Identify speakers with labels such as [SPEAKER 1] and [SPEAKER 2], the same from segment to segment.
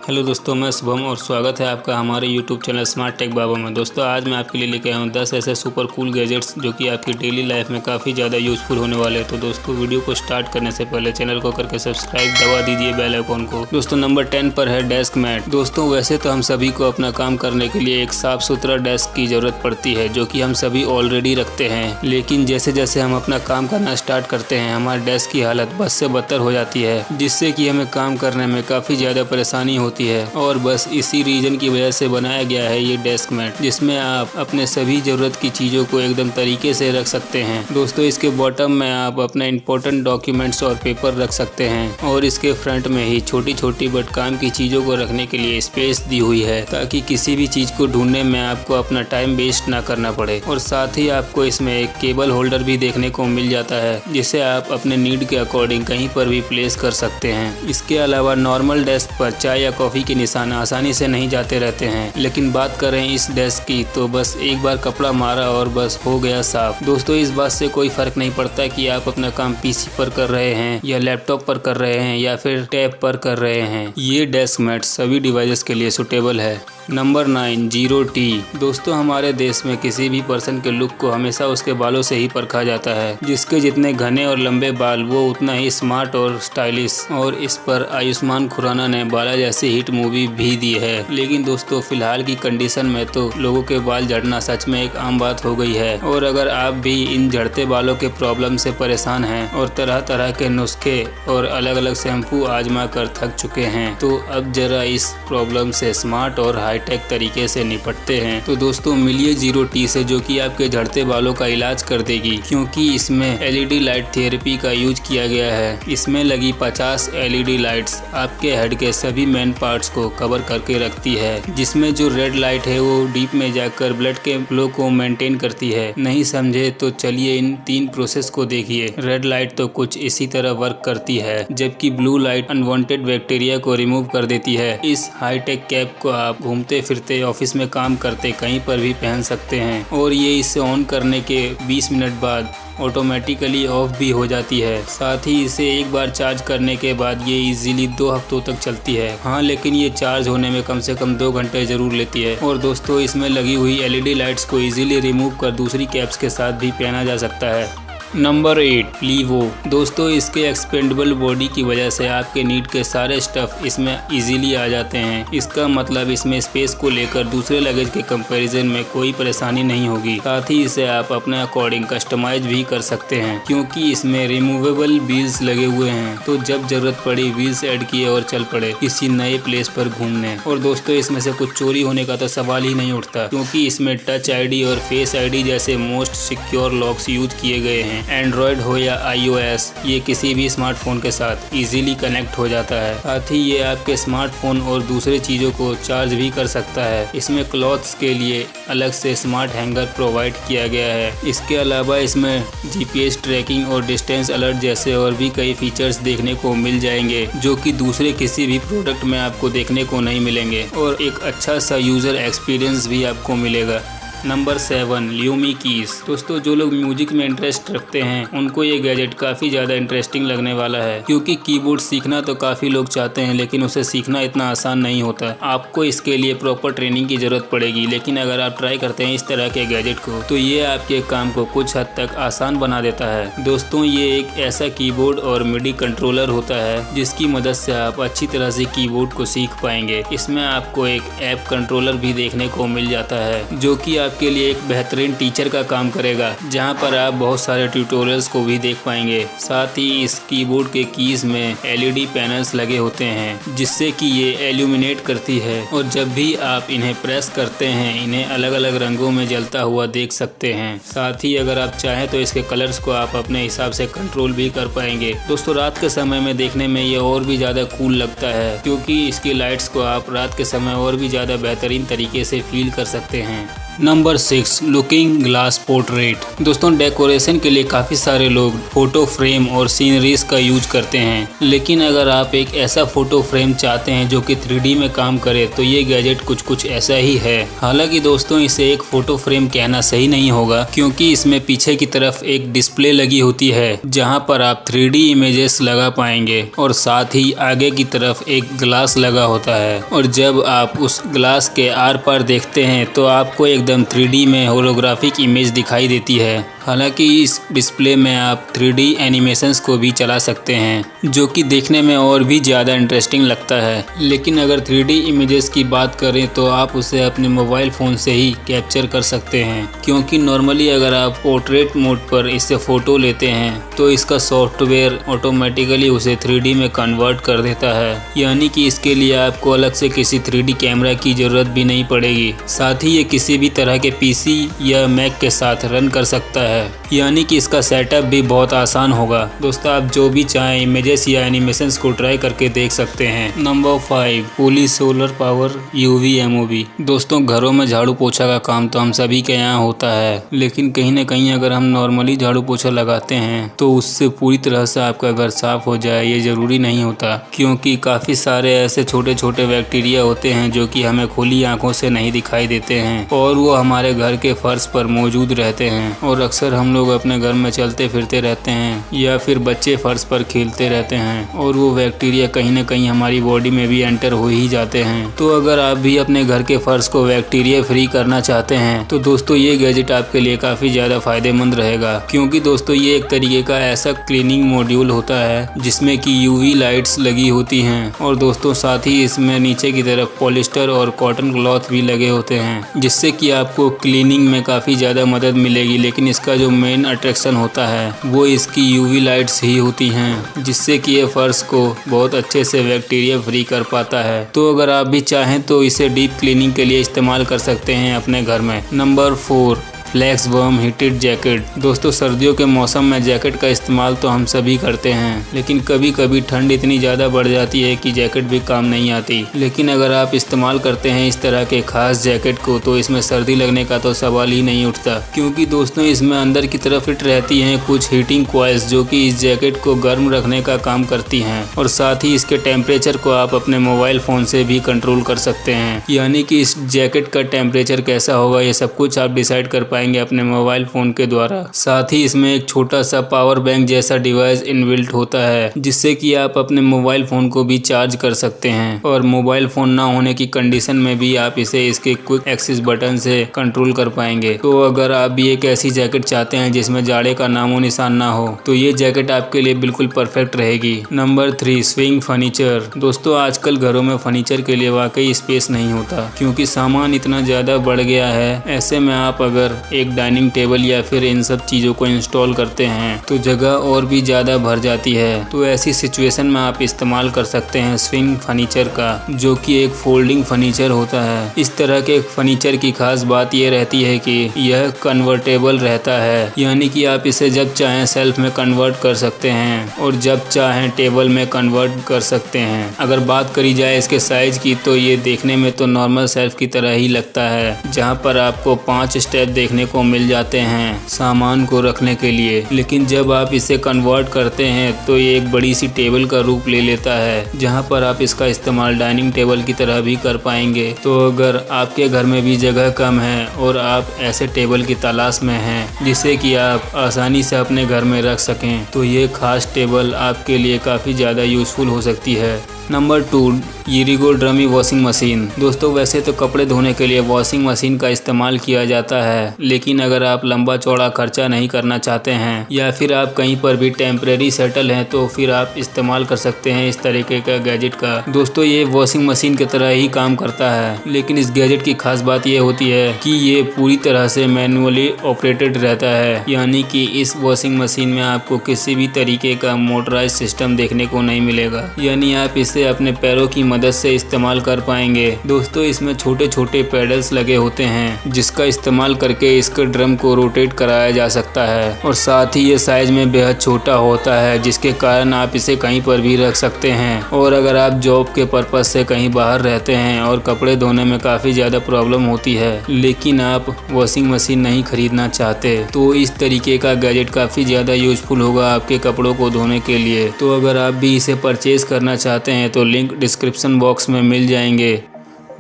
[SPEAKER 1] Hello दोस्तों, मैं शुभम और स्वागत है आपका हमारे यूट्यूब चैनल स्मार्ट टेक बाबा में। दोस्तों आज मैं आपके लिए लेके आया हूँ 10 ऐसे सुपर कूल गैजेट्स जो कि आपकी डेली लाइफ में काफ़ी ज़्यादा यूज़फुल होने वाले हैं। तो दोस्तों वीडियो को स्टार्ट करने से पहले चैनल को करके सब्सक्राइब दबा दीजिए बेल आइकॉन को। दोस्तों नंबर 10 पर है डेस्क मैट। दोस्तों वैसे तो हम सभी को अपना काम करने के लिए एक साफ सुथरा डेस्क की ज़रूरत पड़ती है, जो कि हम सभी ऑलरेडी रखते हैं। लेकिन जैसे जैसे हम अपना काम करना स्टार्ट करते हैं हमारे डेस्क की हालत बस से बदतर हो जाती है, जिससे कि हमें काम करने में काफ़ी ज़्यादा परेशानी होती है। और बस इसी रीजन की वजह से बनाया गया है ये डेस्क मैट, जिसमें आप अपने सभी ज़रूरत की चीज़ों को एकदम तरीके से रख सकते हैं। दोस्तों इसके बॉटम में आप अपना इंपॉर्टेंट डॉक्यूमेंट्स और पेपर रख सकते हैं, और इसके फ्रंट में ही छोटी छोटी बट काम की चीज़ों को रखने के लिए स्पेस दी हुई है, ताकि किसी भी चीज़ को ढूंढने में आपको अपना टाइम वेस्ट ना करना पड़े। और साथ ही आपको इसमें एक केबल होल्डर भी देखने को मिल जाता है, जिसे आप अपने नीड के अकॉर्डिंग कहीं पर भी प्लेस कर सकते हैं। इसके अलावा नॉर्मल डेस्क पर चाय या कॉफ़ी के निशान आसानी से नहीं जाते रहते हैं, लेकिन बात करें इस डेस्क की तो बस एक बार कपड़ा मारा और बस हो गया साफ। दोस्तों इस बात से कोई फर्क नहीं पड़ता कि आप अपना काम पीसी पर कर रहे हैं या लैपटॉप पर कर रहे हैं या फिर टैब पर कर रहे हैं, ये डेस्क मैट सभी डिवाइसेस के लिए सुटेबल है। Number 9 zero T. दोस्तों हमारे देश में किसी भी पर्सन के लुक को हमेशा उसके बालों से ही परखा जाता है। जिसके जितने घने और लंबे बाल वो उतना ही स्मार्ट और स्टाइलिश। और इस पर आयुष्मान खुराना ने बाला जैसी हिट मूवी भी दी है। लेकिन दोस्तों फिलहाल की कंडीशन में तो लोगों के बाल झड़ना सच में एक आम बात हो गई है। और अगर आप भी इन झड़ते बालों के प्रॉब्लम से परेशान हैं और तरह तरह के नुस्खे और अलग अलग शैम्पू आजमा कर थक चुके हैं, तो अब जरा इस प्रॉब्लम से स्मार्ट और हाईटेक तरीके से निपटते हैं। तो दोस्तों मिलिए जीरो टी से, जो कि आपके झड़ते बालों का इलाज कर देगी, क्योंकि इसमें एलईडी लाइट थेरेपी का यूज किया गया है। इसमें लगी 50 एलईडी लाइट्स आपके हेड के सभी मेन पार्ट्स को कवर करके रखती है, जिसमें जो रेड लाइट है वो डीप में जाकर ब्लड के फ्लो को मेंटेन करती है। नहीं समझे तो चलिए इन 3 प्रोसेस को देखिए। रेड लाइट तो कुछ इसी तरह वर्क करती है, जबकि ब्लू लाइट अनवांटेड बैक्टीरिया को रिमूव कर देती है। इस हाईटेक कैप को आप घूमते फिरते ऑफिस में काम करते कहीं पर भी पहन सकते हैं, और ये इसे ऑन करने के 20 मिनट बाद ऑटोमेटिकली ऑफ भी हो जाती है। साथ ही इसे एक बार चार्ज करने के बाद ये इजीली 2 हफ्तों तक चलती है। हाँ, लेकिन ये चार्ज होने में कम से कम 2 घंटे जरूर लेती है। और दोस्तों इसमें लगी हुई एलईडी लाइट्स को इजीली रिमूव कर दूसरी कैप्स के साथ भी पहना जा सकता है। नंबर 8 लीवो। दोस्तों इसके एक्सपेंडेबल बॉडी की वजह से आपके नीड के सारे स्टफ इसमें इजीली आ जाते हैं। इसका मतलब इसमें स्पेस को लेकर दूसरे लगेज के कंपैरिजन में कोई परेशानी नहीं होगी। साथ ही इसे आप अपने अकॉर्डिंग कस्टमाइज भी कर सकते हैं, क्योंकि इसमें रिमूवेबल व्हील्स लगे हुए हैं, तो जब जरूरत पड़ी व्हील्स ऐड किए और चल पड़े किसी नए प्लेस पर घूमने। और दोस्तों इसमें से कुछ चोरी होने का तो सवाल ही नहीं उठता, क्योंकि इसमें टच आईडी और फेस आईडी जैसे मोस्ट सिक्योर लॉक्स यूज किए गए हैं। एंड्रॉयड हो या iOS, ये किसी भी स्मार्टफोन के साथ इजीली कनेक्ट हो जाता है। साथ ही ये आपके स्मार्टफोन और दूसरे चीज़ों को चार्ज भी कर सकता है। इसमें क्लॉथ्स के लिए अलग से स्मार्ट हैंगर प्रोवाइड किया गया है। इसके अलावा इसमें GPS ट्रैकिंग और डिस्टेंस अलर्ट जैसे और भी कई फीचर्स देखने को मिल जाएंगे, जो कि दूसरे किसी भी प्रोडक्ट में आपको देखने को नहीं मिलेंगे। और एक अच्छा सा यूज़र एक्सपीरियंस भी आपको मिलेगा। Number 7 Lumi keys. दोस्तों जो लोग म्यूजिक में इंटरेस्ट रखते हैं उनको ये गैजेट काफ़ी ज़्यादा इंटरेस्टिंग लगने वाला है, क्योंकि कीबोर्ड सीखना तो काफ़ी लोग चाहते हैं, लेकिन उसे सीखना इतना आसान नहीं होता। आपको इसके लिए प्रॉपर ट्रेनिंग की ज़रूरत पड़ेगी। लेकिन अगर आप ट्राई करते हैं इस तरह के गैजेट को, तो ये आपके काम को कुछ हद तक आसान बना देता है। दोस्तों ये एक ऐसा कीबोर्ड और मिडी कंट्रोलर होता है जिसकी मदद से आप अच्छी तरह से कीबोर्ड को सीख पाएंगे। इसमें आपको एक ऐप कंट्रोलर भी देखने को मिल जाता है, जो कि आपके लिए एक बेहतरीन टीचर का काम करेगा, जहां पर आप बहुत सारे ट्यूटोरियल्स को भी देख पाएंगे। साथ ही इस कीबोर्ड के कीज में एलईडी पैनल्स लगे होते हैं, जिससे कि ये एल्यूमिनेट करती है, और जब भी आप इन्हें प्रेस करते हैं इन्हें अलग अलग रंगों में जलता हुआ देख सकते हैं। साथ ही अगर आप चाहें तो इसके कलर्स को आप अपने हिसाब से कंट्रोल भी कर पाएंगे। दोस्तों रात के समय में देखने में ये और भी ज़्यादा कूल लगता है, क्योंकि इसकी लाइट्स को आप रात के समय और भी ज़्यादा बेहतरीन तरीके से फील कर सकते हैं। Number 6 looking glass portrait. दोस्तों डेकोरेशन के लिए काफ़ी सारे लोग फोटो फ्रेम और सीनरीज का यूज करते हैं, लेकिन अगर आप एक ऐसा फोटो फ्रेम चाहते हैं जो कि 3D में काम करे तो ये गैजेट कुछ ऐसा ही है। हालांकि दोस्तों इसे एक फोटो फ्रेम कहना सही नहीं होगा, क्योंकि इसमें पीछे की तरफ एक डिस्प्ले लगी होती है जहां पर आप 3D इमेजेस लगा पाएंगे और साथ ही आगे की तरफ एक ग्लास लगा होता है, और जब आप उस ग्लास के आर पार देखते हैं तो आपको एकदम 3D में होलोग्राफिक इमेज दिखाई देती है। हालांकि इस डिस्प्ले में आप 3D एनिमेशंस को भी चला सकते हैं जो कि देखने में और भी ज़्यादा इंटरेस्टिंग लगता है। लेकिन अगर 3D इमेजेस की बात करें तो आप उसे अपने मोबाइल फ़ोन से ही कैप्चर कर सकते हैं, क्योंकि नॉर्मली अगर आप पोर्ट्रेट मोड पर इससे फ़ोटो लेते हैं तो इसका सॉफ्टवेयर ऑटोमेटिकली उसे 3D में कन्वर्ट कर देता है, यानी कि इसके लिए आपको अलग से किसी 3D कैमरा की ज़रूरत भी नहीं पड़ेगी। साथ ही ये किसी भी तरह के PC या मैक के साथ रन कर सकता है, यानी कि इसका सेटअप भी बहुत आसान होगा। दोस्तों आप जो भी चाहें इमेजेस या एनिमेशंस को ट्राई करके देख सकते हैं। Number 5 fully solar power UV MOV। दोस्तों घरों में झाड़ू पोछा का काम तो हम सभी के यहाँ होता है, लेकिन कहीं ना कहीं अगर हम नॉर्मली झाड़ू पोछा लगाते हैं तो उससे पूरी तरह से आपका घर साफ हो जाए ये ज़रूरी नहीं होता, क्योंकि काफ़ी सारे ऐसे छोटे छोटे बैक्टीरिया होते हैं जो कि हमें खुली आंखों से नहीं दिखाई देते हैं और वो हमारे घर के फर्श पर मौजूद रहते हैं। और अक्सर हम लोग अपने घर में चलते फिरते रहते हैं या फिर बच्चे फर्श पर खेलते रहते हैं और वो बैक्टीरिया कहीं ना कहीं हमारी बॉडी में भी एंटर हो ही जाते हैं। तो अगर आप भी अपने घर के फर्श को बैक्टीरिया फ्री करना चाहते हैं तो दोस्तों ये गैजेट आपके लिए काफ़ी ज़्यादा फायदेमंद रहेगा, क्योंकि दोस्तों ये एक तरीके का ऐसा क्लीनिंग मॉड्यूल होता है जिसमें कि UV लाइट्स लगी होती हैं, और दोस्तों साथ ही इसमें नीचे की तरफ पॉलिस्टर और कॉटन क्लॉथ भी लगे होते हैं, जिससे कि आपको क्लीनिंग में काफ़ी ज़्यादा मदद मिलेगी। लेकिन इसका जो मेन अट्रैक्शन होता है वो इसकी UV लाइट्स ही होती हैं, जिससे कि ये फर्श को बहुत अच्छे से बैक्टीरिया फ्री कर पाता है। तो अगर आप भी चाहें तो इसे डीप क्लीनिंग के लिए इस्तेमाल कर सकते हैं अपने घर में। Number 4 flex warm heated jacket. दोस्तों सर्दियों के मौसम में जैकेट का इस्तेमाल तो हम सभी करते हैं, लेकिन कभी कभी ठंड इतनी ज़्यादा बढ़ जाती है कि जैकेट भी काम नहीं आती। लेकिन अगर आप इस्तेमाल करते हैं इस तरह के खास जैकेट को तो इसमें सर्दी लगने का तो सवाल ही नहीं उठता, क्योंकि दोस्तों इसमें अंदर की तरफ फिट रहती हैं कुछ हीटिंग कॉइल्स जो कि इस जैकेट को गर्म रखने का काम करती हैं, और साथ ही इसके टेम्परेचर को आप अपने मोबाइल फ़ोन से भी कंट्रोल कर सकते हैं, यानी कि इस जैकेट का टेम्परेचर कैसा होगा ये सब कुछ आप डिसाइड कर पाएंगे अपने मोबाइल फोन के द्वारा। साथ ही इसमें एक छोटा सा पावर बैंक जैसा डिवाइस इनबिल्ट होता है, जिससे कि आप अपने मोबाइल फोन को भी चार्ज कर सकते हैं, और मोबाइल फोन ना होने की कंडीशन में भी आप इसे इसके क्विक एक्सेस बटन से कंट्रोल कर पाएंगे। तो अगर आप भी एक ऐसी जैकेट चाहते हैं जिसमें जाड़े का नामो निशान ना हो तो ये जैकेट आपके लिए बिल्कुल परफेक्ट रहेगी। Number 3 swing furniture. दोस्तों आजकल घरों में फर्नीचर के लिए वाकई स्पेस नहीं होता, क्योंकि सामान इतना ज़्यादा बढ़ गया है। ऐसे में आप अगर एक डाइनिंग टेबल या फिर इन सब चीज़ों को इंस्टॉल करते हैं तो जगह और भी ज़्यादा भर जाती है। तो ऐसी सिचुएशन में आप इस्तेमाल कर सकते हैं स्विंग फर्नीचर का, जो कि एक फोल्डिंग फर्नीचर होता है। इस तरह के फर्नीचर की खास बात यह रहती है कि यह कन्वर्टेबल रहता है, यानी कि आप इसे जब चाहें सेल्फ में कन्वर्ट कर सकते हैं और जब चाहें टेबल में कन्वर्ट कर सकते हैं। अगर बात करी जाए इसके साइज की तो ये देखने में तो नॉर्मल सेल्फ की तरह ही लगता है, जहाँ पर आपको 5 स्टेप देखने को मिल जाते हैं सामान को रखने के लिए। लेकिन जब आप इसे कन्वर्ट करते हैं तो ये एक बड़ी सी टेबल का रूप ले लेता है, जहां पर आप इसका इस्तेमाल डाइनिंग टेबल की तरह भी कर पाएंगे। तो अगर आपके घर में भी जगह कम है और आप ऐसे टेबल की तलाश में हैं जिसे कि आप आसानी से अपने घर में रख सकें तो ये खास टेबल आपके लिए काफ़ी ज़्यादा यूज़फुल हो सकती है। नंबर 2 ईरिगो ड्रमी वॉशिंग मशीन। दोस्तों वैसे तो कपड़े धोने के लिए वॉशिंग मशीन का इस्तेमाल किया जाता है, लेकिन अगर आप लंबा चौड़ा खर्चा नहीं करना चाहते हैं या फिर आप कहीं पर भी टेम्परेरी सेटल हैं तो फिर आप इस्तेमाल कर सकते हैं इस तरीके का गैजेट का। दोस्तों ये वॉशिंग मशीन की तरह ही काम करता है, लेकिन इस गैजेट की खास बात ये होती है कि ये पूरी तरह से मैनुअली ऑपरेटेड रहता है, यानी कि इस वॉशिंग मशीन में आपको किसी भी तरीके का मोटराइज सिस्टम देखने को नहीं मिलेगा, यानी आप इसे अपने पैरों की मदद से इस्तेमाल कर पाएंगे। दोस्तों इसमें छोटे छोटे पेडल्स लगे होते हैं जिसका इस्तेमाल करके इसके ड्रम को रोटेट कराया जा सकता है और साथ ही ये साइज में बेहद छोटा होता है, जिसके कारण आप इसे कहीं पर भी रख सकते हैं। और अगर आप जॉब के पर्पज से कहीं बाहर रहते हैं और कपड़े धोने में काफ़ी ज़्यादा प्रॉब्लम होती है, लेकिन आप वॉशिंग मशीन नहीं खरीदना चाहते, तो इस तरीके का गैजेट काफ़ी ज़्यादा यूजफुल होगा आपके कपड़ों को धोने के लिए। तो अगर आप भी इसे परचेज करना चाहते हैं तो लिंक डिस्क्रिप्शन बॉक्स में मिल जाएंगे।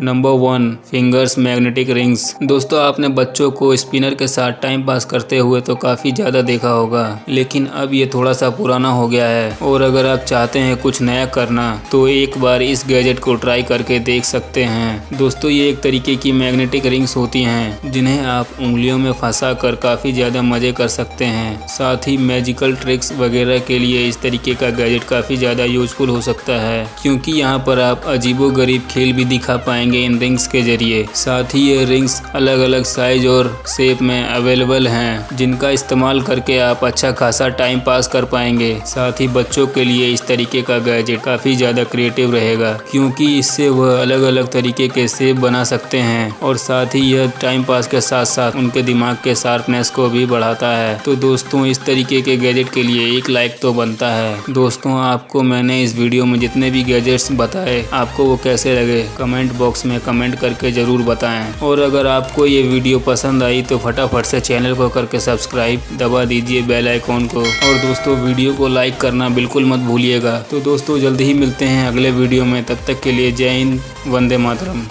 [SPEAKER 1] Number 1, fingers magnetic rings. दोस्तों, आपने बच्चों को स्पिनर के साथ टाइम पास करते हुए तो काफ़ी ज़्यादा देखा होगा, लेकिन अब ये थोड़ा सा पुराना हो गया है और अगर आप चाहते हैं कुछ नया करना तो एक बार इस गैजेट को ट्राई करके देख सकते हैं। दोस्तों, ये एक तरीके की मैग्नेटिक रिंग्स होती हैं जिन्हें आप उंगलियों में फंसा कर काफ़ी ज़्यादा मज़े कर सकते हैं। साथ ही मैजिकल ट्रिक्स वगैरह के लिए इस तरीके का गैजेट काफ़ी ज़्यादा यूजफुल हो सकता है, क्योंकि यहाँ पर आप अजीबोगरीब खेल भी दिखा पाएंगे इन रिंग्स के जरिए। साथ ही ये रिंग्स अलग अलग साइज और शेप में अवेलेबल हैं, जिनका इस्तेमाल करके आप अच्छा खासा टाइम पास कर पाएंगे। साथ ही बच्चों के लिए इस तरीके का गैजेट काफ़ी ज़्यादा क्रिएटिव रहेगा, क्योंकि इससे वह अलग अलग तरीके के शेप बना सकते हैं और साथ ही यह टाइम पास के साथ साथ उनके दिमाग के शार्पनेस को भी बढ़ाता है। तो दोस्तों, इस तरीके के गैजेट के लिए एक लाइक तो बनता है। दोस्तों, आपको मैंने इस वीडियो में जितने भी गैजेट्स बताए, आपको वो कैसे लगे कमेंट बॉक्स में कमेंट करके जरूर बताएं। और अगर आपको ये वीडियो पसंद आई तो फटाफट से चैनल को करके सब्सक्राइब दबा दीजिए, बेल आइकॉन को। और दोस्तों, वीडियो को लाइक करना बिल्कुल मत भूलिएगा। तो दोस्तों, जल्दी ही मिलते हैं अगले वीडियो में। तब तक के लिए जय हिंद, वंदे मातरम।